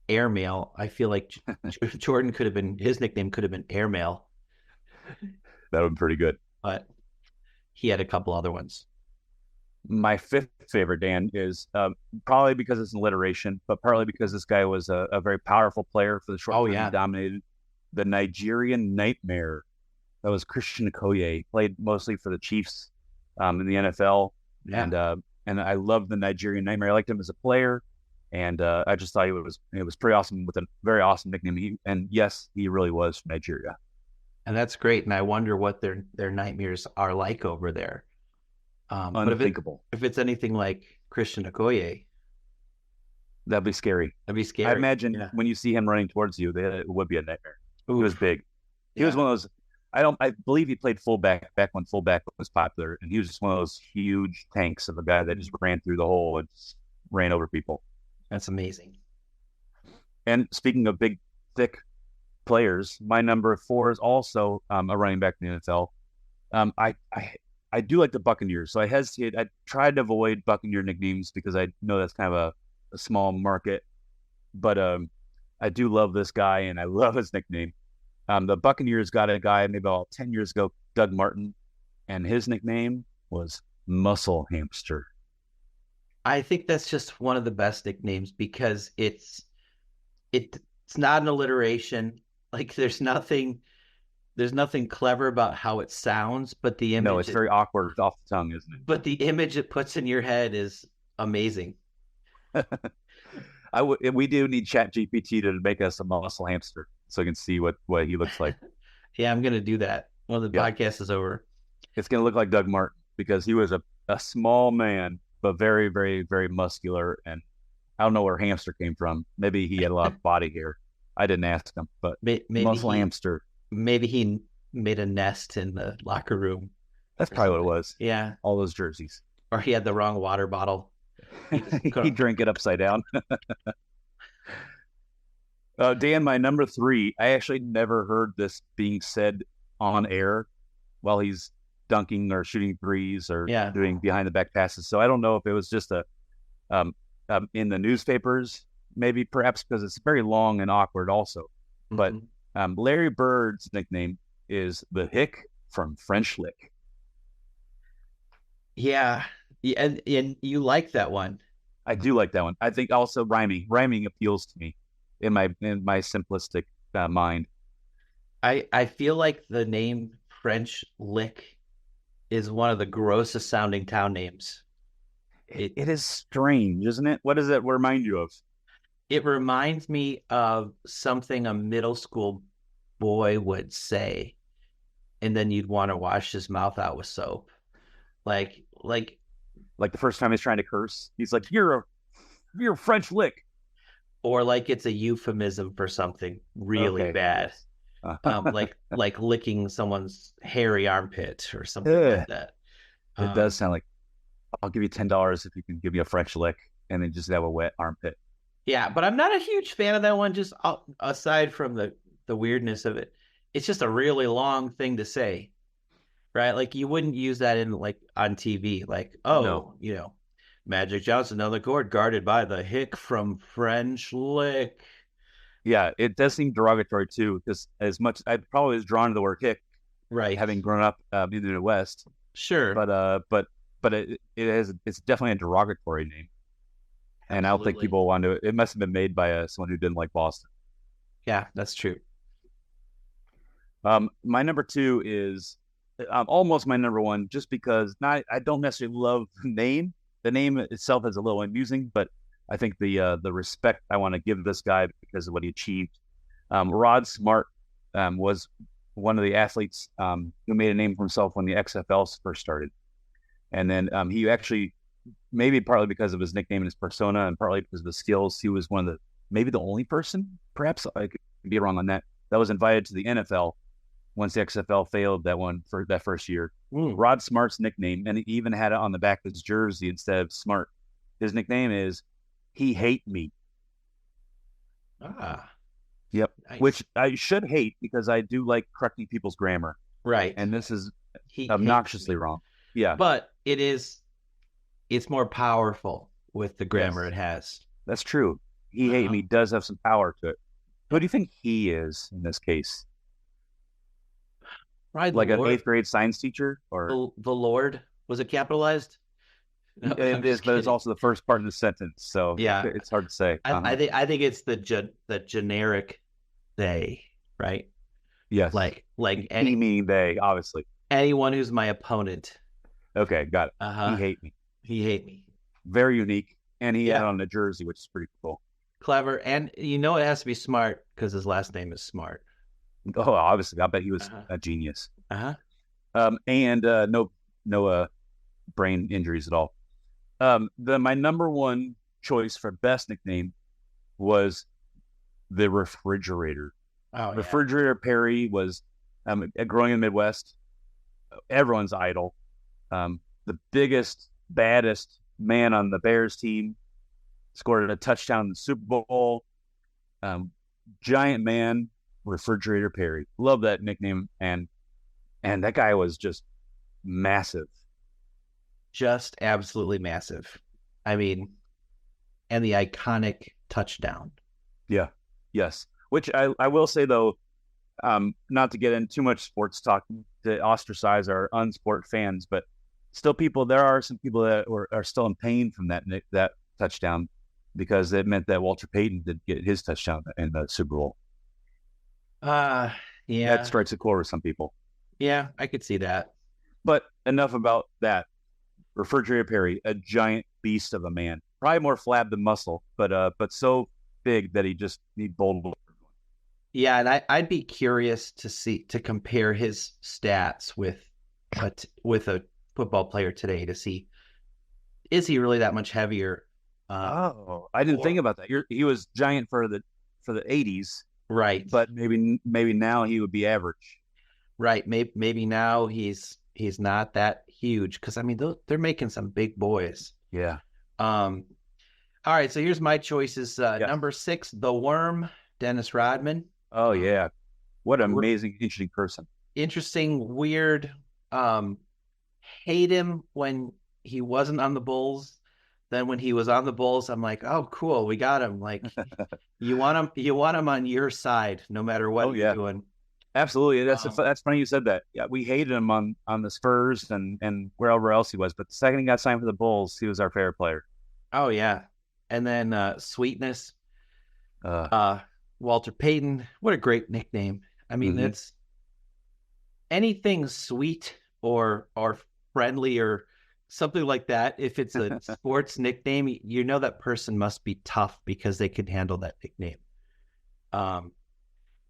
airmail, I feel like Jordan his nickname could have been airmail. That would be pretty good. But he had a couple other ones. My fifth favorite, Dan, is probably because it's an alliteration, but partly because this guy was a very powerful player for the short time he dominated. The Nigerian Nightmare. That was Christian Okoye. Played mostly for the Chiefs in the NFL. Yeah. And I loved the Nigerian Nightmare. I liked him as a player, and I just thought it was pretty awesome with a very awesome nickname. And yes, he really was from Nigeria. And that's great. And I wonder what their nightmares are like over there. Unthinkable. But if it's anything like Christian Okoye, that'd be scary. That'd be scary. I imagine when you see him running towards you, it would be a nightmare. Oof. He was big. He was one of those. I believe he played fullback back when fullback was popular, and he was just one of those huge tanks of a guy that just ran through the hole and just ran over people. That's amazing. And speaking of big, thick players, my number 4 is also a running back in the NFL. I do like the Buccaneers, so I hesitate. I tried to avoid Buccaneer nicknames because I know that's kind of a small market, but I do love this guy, and I love his nickname. The Buccaneers got a guy maybe about 10 years ago, Doug Martin, and his nickname was Muscle Hamster. I think that's just one of the best nicknames because it's not an alliteration. Like there's nothing clever about how it sounds, but the image. No, it's very awkward off the tongue, isn't it? But the image it puts in your head is amazing. We do need ChatGPT to make us a muscle hamster so we can see what he looks like. Yeah, I'm going to do that when the podcast is over. It's going to look like Doug Martin because he was a small man, but very, very, very muscular. And I don't know where hamster came from. Maybe he had a lot of body hair. I didn't ask him, but maybe muscle hamster. Maybe he made a nest in the locker room. That's probably what it was. Yeah. All those jerseys. Or he had the wrong water bottle. He drank it upside down. Dan, my number 3, I actually never heard this being said on air while he's dunking or shooting threes or doing behind the back passes. So I don't know if it was just in the newspapers, maybe perhaps because it's very long and awkward also. Mm-hmm. But Larry Bird's nickname is the Hick from French Lick. Yeah. And you like that one. I do like that one. I think also rhyming appeals to me in my simplistic mind. I feel like the name French Lick is one of the grossest sounding town names. It is strange, isn't it? What does it remind you of? It reminds me of something a middle school boy would say, and then you'd want to wash his mouth out with soap. Like the first time he's trying to curse, he's like, "You're a French Lick," or like it's a euphemism for something really bad, like licking someone's hairy armpit or something like that. It does sound like, "I'll give you $10 if you can give me a French Lick," and then just have a wet armpit. Yeah, but I'm not a huge fan of that one. Just aside from the weirdness of it, it's just a really long thing to say. Right, like you wouldn't use that on TV, like, Magic Johnson on the court guarded by the Hick from French Lick. Yeah, it does seem derogatory too, because as much I probably was drawn to the word Hick, right, having grown up in the Midwest. Sure, but it's definitely a derogatory name, and I don't think people want to. It must have been made by someone who didn't like Boston. Yeah, that's true. My number 2 is. Almost my number 1, just because I don't necessarily love the name. The name itself is a little amusing, but I think the respect I want to give this guy because of what he achieved. Rod Smart was one of the athletes who made a name for himself when the XFL first started, and then he actually, maybe partly because of his nickname and his persona, and partly because of his skills, he was maybe the only person, perhaps I could be wrong on that was invited to the NFL. Once the XFL failed that one for that first year. Rod Smart's nickname, and he even had it on the back of his jersey instead of Smart. His nickname is He Hate Me. Ah, Yep. nice. Which I should hate because I do like correcting people's grammar. Right. And this is He hates obnoxiously me. wrong. Yeah, But it's more powerful with the grammar yes, it has. that's true. He hate Uh-huh. me does have some power to it. Who do Yeah. you think he is in this case? Probably the Like an Lord. eighth grade science teacher, or The Lord. Was it capitalized? No, I'm it is, just but it's kidding. also the first part of the sentence, so Yeah. it's hard to say. I think it's the generic they, right? Yes, Like he meaning they, obviously. anyone who's my opponent. Okay, got it. He Uh-huh. hate me. He hate me. Very unique, and he had Yeah. on a jersey, which is pretty cool. Clever. And it has to be smart because his last name is Smart. Oh, obviously, I bet he was Uh-huh. a genius. Uh-huh. And no brain injuries at all. My number one choice for best nickname was the Refrigerator. Oh yeah. Refrigerator Perry was growing in the Midwest, everyone's idol. The biggest, baddest man on the Bears team, scored a touchdown in the Super Bowl. Giant man, Refrigerator Perry. Love that nickname, and that guy was just massive. Just absolutely massive. I mean, and the iconic touchdown. Yeah, yes. Which I will say though, not to get into too much sports talk to ostracize our unsport fans, but still, there are some people that are still in pain from that touchdown because it meant that Walter Payton did get his touchdown in the Super Bowl. Yeah. That strikes a chord with some people. Yeah, I could see that. But enough about that. Refrigerator Perry, a giant beast of a man, probably more flab than muscle, but so big that he bowled. Yeah, and I'd be curious to compare his stats with a football player today to see, is he really that much heavier? I didn't think about that. He was giant for the 80s, Right. but maybe now he would be average. Right. Maybe now he's not that huge because I mean they're making some big boys. Yeah. All right. So here's my choices. Yes. Number 6, the Worm, Dennis Rodman. Oh yeah, what an amazing, interesting person. Interesting, weird. Hate him when he wasn't on the Bulls. Then when he was on the Bulls, I'm like, oh, cool, we got him. Like, you want him on your side, no matter what you're doing. Absolutely, that's funny you said that. Yeah, we hated him on the Spurs and wherever else he was, but the second he got signed for the Bulls, he was our favorite player. Oh yeah, and then Sweetness, Walter Payton. What a great nickname. I mean, it's anything sweet or friendly or something like that. If it's a sports nickname, that person must be tough because they can handle that nickname.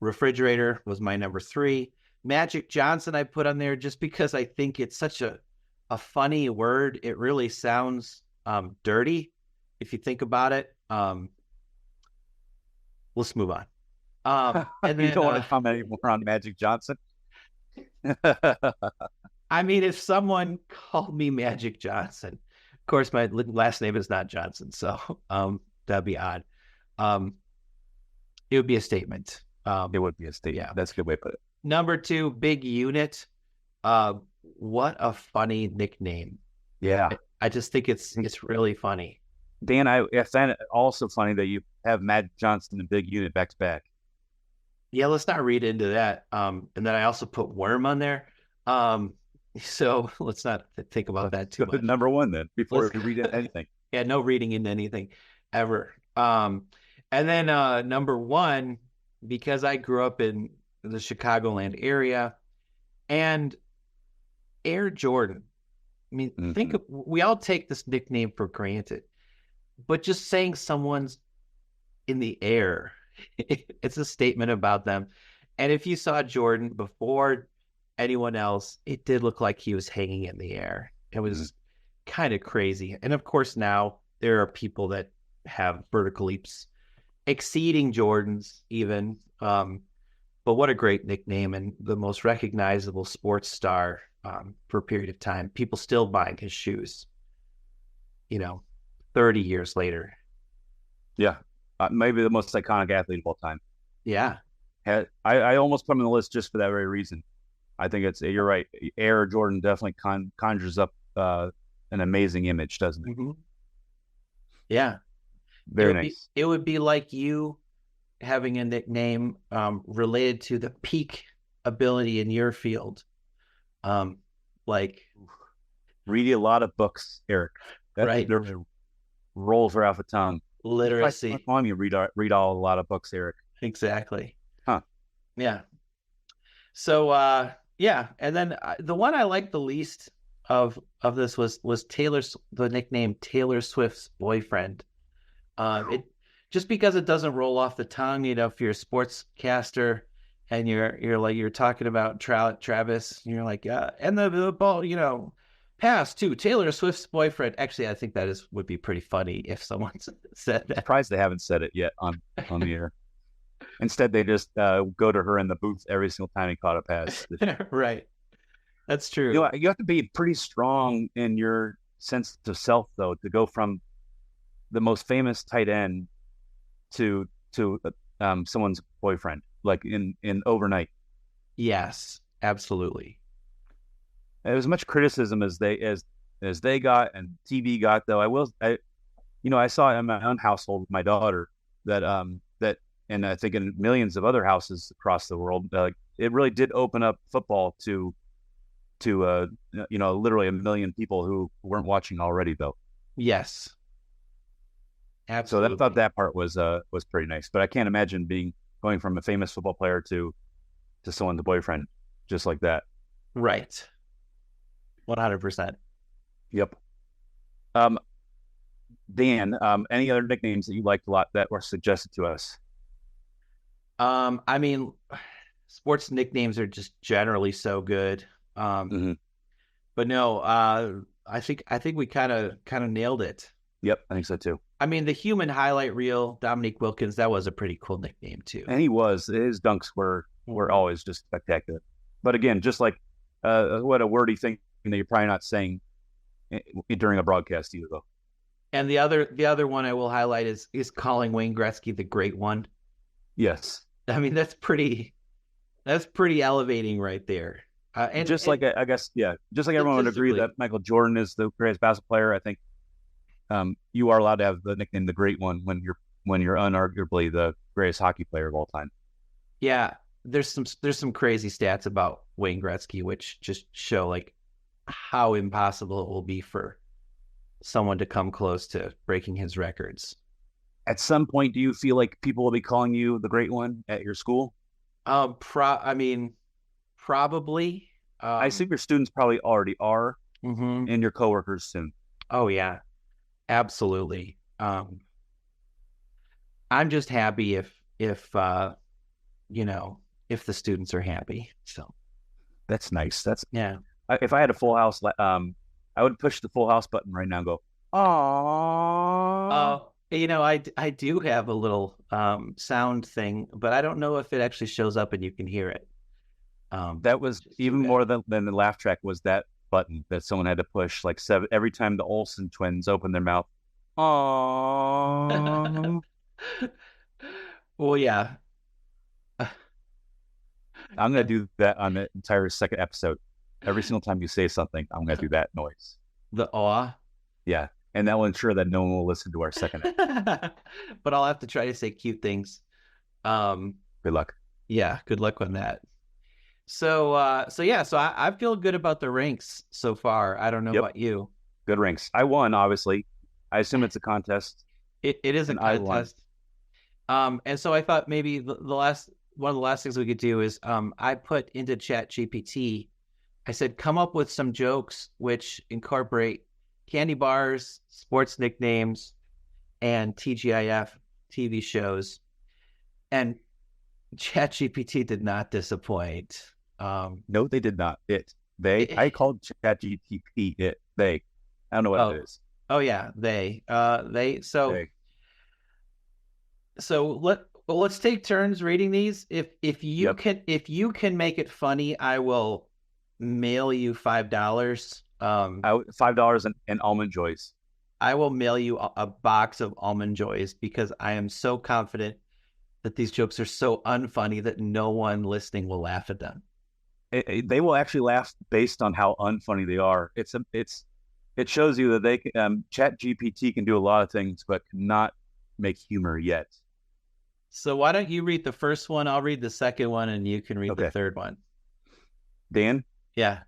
Refrigerator was my number 3. Magic Johnson I put on there just because I think it's such a funny word. It really sounds dirty if you think about it. Let's move on. And then, you don't want to comment anymore on Magic Johnson? I mean, if someone called me Magic Johnson, of course, my last name is not Johnson, so that'd be odd. It would be a statement. It would be a statement. Yeah. That's a good way to put it. Number 2, Big Unit. What a funny nickname. Yeah. I just think it's really funny. Dan, I find it also funny that you have Magic Johnson and Big Unit back to back. Yeah, let's not read into that. And then I also put Worm on there. So let's not think about that too much. Number 1 then, before we read into anything. Yeah, no reading into anything ever. And then number 1, because I grew up in the Chicagoland area, and Air Jordan. I mean, we all take this nickname for granted, but just saying someone's in the air, it's a statement about them. And if you saw Jordan before anyone else, it did look like he was hanging in the air. It was kind of crazy. And of course, now there are people that have vertical leaps exceeding Jordan's even. But what a great nickname, and the most recognizable sports star for a period of time. People still buying his shoes, 30 years later. Yeah. maybe the most iconic athlete of all time. Yeah. I almost put him on the list just for that very reason. I think you're right. Air Jordan definitely conjures up an amazing image, doesn't it? Mm-hmm. Yeah. Very nice. It would be like you having a nickname related to the peak ability in your field. Like read a lot of books, Eric. Right. Rolls right off the tongue. Literacy. On you read a lot of books, Eric. Exactly. Huh. Yeah. So yeah, and then the one I liked the least of this was the nickname Taylor Swift's boyfriend. It just because it doesn't roll off the tongue, if you're a sportscaster and you're talking about Travis, and you're like, and the ball, pass to Taylor Swift's boyfriend. Actually, I think that would be pretty funny if someone said that. I'm surprised they haven't said it yet on the air. Instead, they just go to her in the booth every single time he caught a pass. Right. That's true. You have to be pretty strong in your sense of self, though, to go from the most famous tight end to someone's boyfriend, like in overnight. Yes, absolutely. As much criticism as they got and TV got, though, I saw in my own household with my daughter that and I think in millions of other houses across the world, it really did open up football to literally a million people who weren't watching already, though. Yes, absolutely. So I thought that part was pretty nice, but I can't imagine going from a famous football player to someone's boyfriend just like that. Right. 100%. Yep. Dan, any other nicknames that you liked a lot that were suggested to us? I mean, sports nicknames are just generally so good. But no, I think we kind of nailed it. Yep, I think so too. I mean, the human highlight reel, Dominique Wilkins, that was a pretty cool nickname too. And his dunks were always just spectacular. But again, just like what a wordy thing that you're probably not saying during a broadcast either, though. And the other one I will highlight is calling Wayne Gretzky the Great One. Yes. I mean, that's pretty elevating right there. And I guess, just like everyone would agree that Michael Jordan is the greatest basketball player, I think you are allowed to have the nickname the Great One when you're unarguably the greatest hockey player of all time. Yeah, there's some crazy stats about Wayne Gretzky which just show like how impossible it will be for someone to come close to breaking his records. At some point, do you feel like people will be calling you the Great One at your school? Probably. I assume your students probably already are, and your coworkers soon. Oh yeah, absolutely. I'm just happy if the students are happy. So that's nice. Yeah. If I had a full house, I would push the full house button right now and go, "Aww." I do have a little sound thing, but I don't know if it actually shows up and you can hear it. That was even more than the laugh track was that button that someone had to push like every time the Olsen twins opened their mouth. Aww. Well, yeah. I'm going to do that on the entire second episode. Every single time you say something, I'm going to do that noise. The awe? Yeah. And that will ensure that no one will listen to our second episode. But I'll have to try to say cute things. Good luck. Yeah, good luck on that. So I feel good about the ranks so far. I don't know about you. Good ranks. I won, obviously. I assume it's a contest. It is a contest. And so I thought maybe one of the last things we could do is I put into ChatGPT, I said, come up with some jokes which incorporate candy bars, sports nicknames, and TGIF TV shows. And ChatGPT did not disappoint. No, they did not. I called ChatGPT it. They. I don't know what it is. Oh yeah, they. So let's take turns reading these. If you can make it funny, I will mail you $5. $5 and almond joys. I will mail you a box of Almond Joys because I am so confident that these jokes are so unfunny that no one listening will laugh at them. They will actually laugh based on how unfunny they are. It shows you that they Chat GPT can do a lot of things, but cannot make humor yet. So why don't you read the first one? I'll read the second one, and you can read the third one. Dan? Yeah.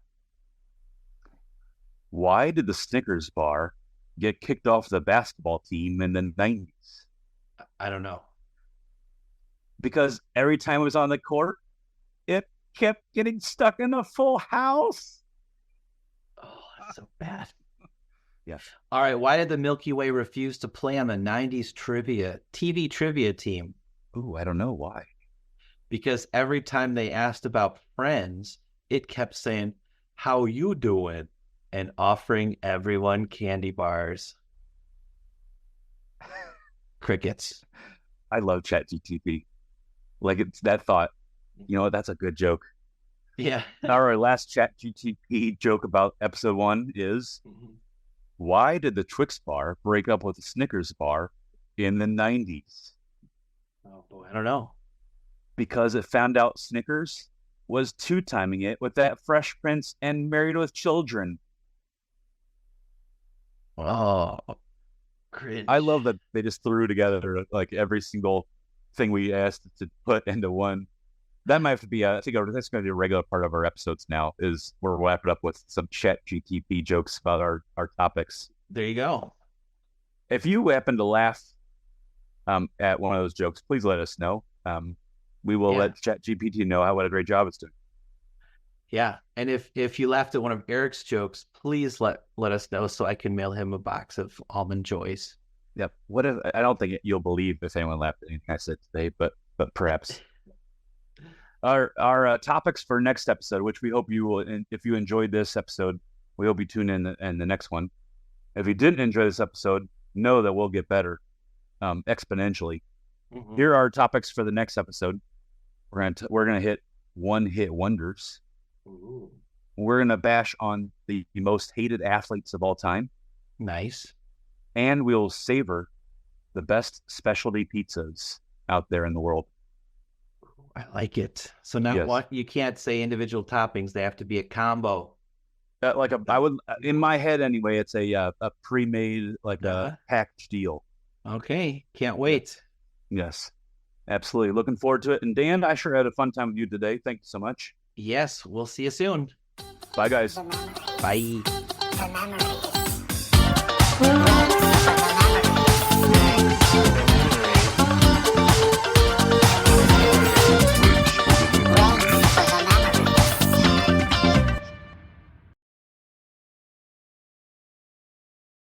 Why did the Snickers bar get kicked off the basketball team in the 90s? I don't know. Because every time it was on the court, it kept getting stuck in a full house. Oh, that's so bad. Yeah. All right. Why did the Milky Way refuse to play on the 90s TV trivia team? Ooh, I don't know why. Because every time they asked about Friends, it kept saying, "How you doing?" and offering everyone candy bars. Crickets. I love ChatGPT. Like, it's that thought. You know what? That's a good joke. Yeah. Our last ChatGPT joke about episode 1 is, why did the Twix bar break up with the Snickers bar in the 90s? Oh, boy. I don't know. Because it found out Snickers was two-timing it with that Fresh Prince and Married with Children. Oh, cringe. I love that they just threw together like every single thing we asked to put into one. That might have to be, I think that's going to be a regular part of our episodes now, is we're wrapping up with some Chat GTP jokes about our topics. There you go. If you happen to laugh at one of those jokes, please let us know. We will let Chat GPT know what a great job it's doing. Yeah. And if you laughed at one of Eric's jokes, please let us know so I can mail him a box of Almond Joys. Yep. What if, I don't think you'll believe if anyone laughed at anything I said today, but perhaps. Our topics for next episode, which we hope you will, if you enjoyed this episode, we hope you tune in the next one. If you didn't enjoy this episode, know that we'll get better exponentially. Mm-hmm. Here are our topics for the next episode. We're gonna hit one-hit wonders. Ooh. We're gonna bash on the most hated athletes of all time. Nice. And we'll savor the best specialty pizzas out there in the world. I like it. So now what? You can't say individual toppings; they have to be a combo. I would, in my head anyway. It's a pre-made a packaged deal. Okay, can't wait. Yes, absolutely. Looking forward to it. And Dan, I sure had a fun time with you today. Thank you so much. Yes, we'll see you soon. Bye, guys. Bye. The memory.